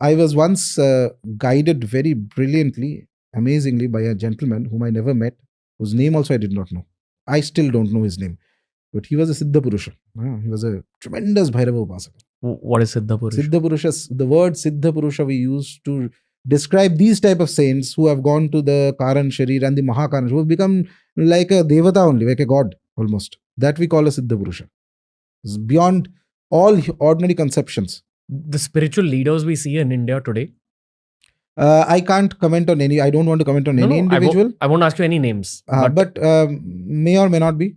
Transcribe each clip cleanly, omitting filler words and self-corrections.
I was once guided very brilliantly, amazingly by a gentleman whom I never met, whose name also I did not know. I still don't know his name. But he was a Siddha Purusha. He was a tremendous Bhairava Upasaka. What is Siddha Purusha? Siddha Purusha, the word Siddha Purusha we use to describe these type of saints who have gone to the Karan Sharir and the Mahakaran, who have become like a Devata only, like a god almost. That we call a Siddha Purusha. It's beyond all ordinary conceptions. The spiritual leaders we see in India today. I can't comment on any, I don't want to comment on any individual. I won't ask you any names. But may or may not be.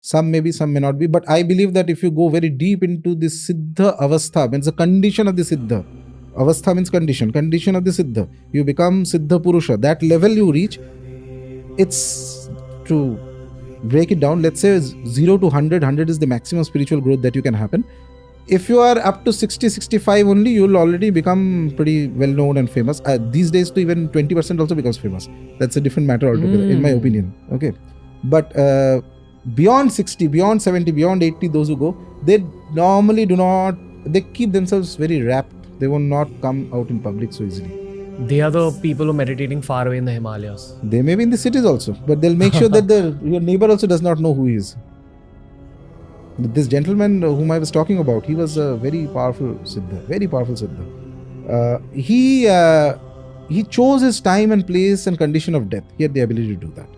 Some may be, some may not be. But I believe that if you go very deep into this Siddha Avastha, means the condition of the Siddha. Avastha means condition of the Siddha. You become Siddha Purusha. That level you reach, it's to break it down. Let's say 0 to 100. 100 is the maximum spiritual growth that you can happen. If you are up to 60, 65 only, you will already become pretty well known and famous. These days, to even 20% also becomes famous. That's a different matter altogether, in my opinion. Okay. But beyond 60, beyond 70, beyond 80, those who go, they normally do not, they keep themselves very wrapped. They will not come out in public so easily. They are the people who are meditating far away in the Himalayas. They may be in the cities also, but they'll make sure that your neighbor also does not know who he is. This gentleman whom I was talking about, he was a very powerful Siddha, very powerful Siddha. He chose his time and place and condition of death. He had the ability to do that.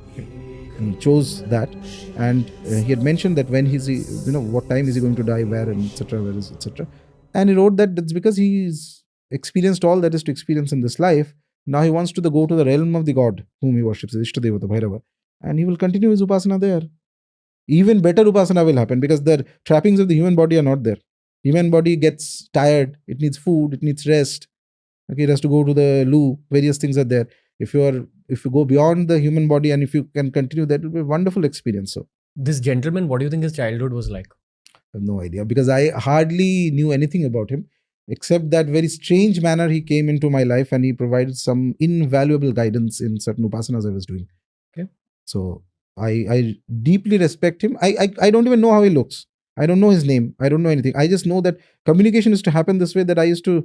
He chose that, and he had mentioned that when he's, what time is he going to die, where, and etc., where is, etc. And he wrote that that's because he's experienced all that is to experience in this life. Now he wants to go to the realm of the God whom he worships, Ishtadevata Bhairava, and he will continue his upasana there. Even better upasana will happen because the trappings of the human body are not there. Human body gets tired, it needs food, it needs rest. Okay, it has to go to the loo, various things are there. If you go beyond the human body and if you can continue, that will be a wonderful experience. So, this gentleman, what do you think his childhood was like? I have no idea because I hardly knew anything about him except that very strange manner he came into my life and he provided some invaluable guidance in certain upasanas I was doing. Okay. So, I deeply respect him. I don't even know how he looks. I don't know his name. I don't know anything. I just know that communication is to happen this way, that I used to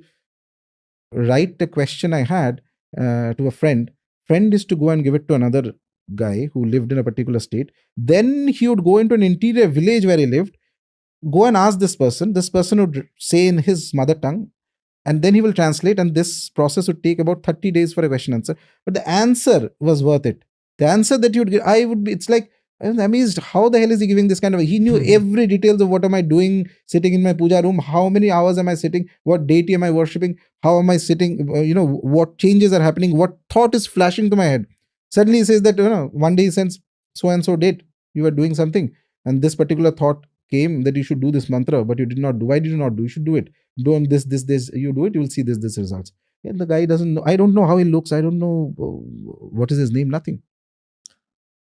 write the question I had to a friend. Friend is to go and give it to another guy who lived in a particular state. Then he would go into an interior village where he lived, go and ask this person. This person would say in his mother tongue, and then he will translate, and this process would take about 30 days for a question answer. But the answer was worth it. The answer that you would give, it's like, I was amazed, how the hell is he giving this kind of, he knew every details of what am I doing, sitting in my puja room, how many hours am I sitting, what deity am I worshipping, how am I sitting, what changes are happening, what thought is flashing to my head. Suddenly he says that, one day he sends so and so date, you were doing something, and this particular thought came that you should do this mantra, but you did not do. Why did you not do? You should do it. Do this, you do it, you will see this results. And the guy doesn't know, I don't know how he looks, I don't know what is his name, nothing.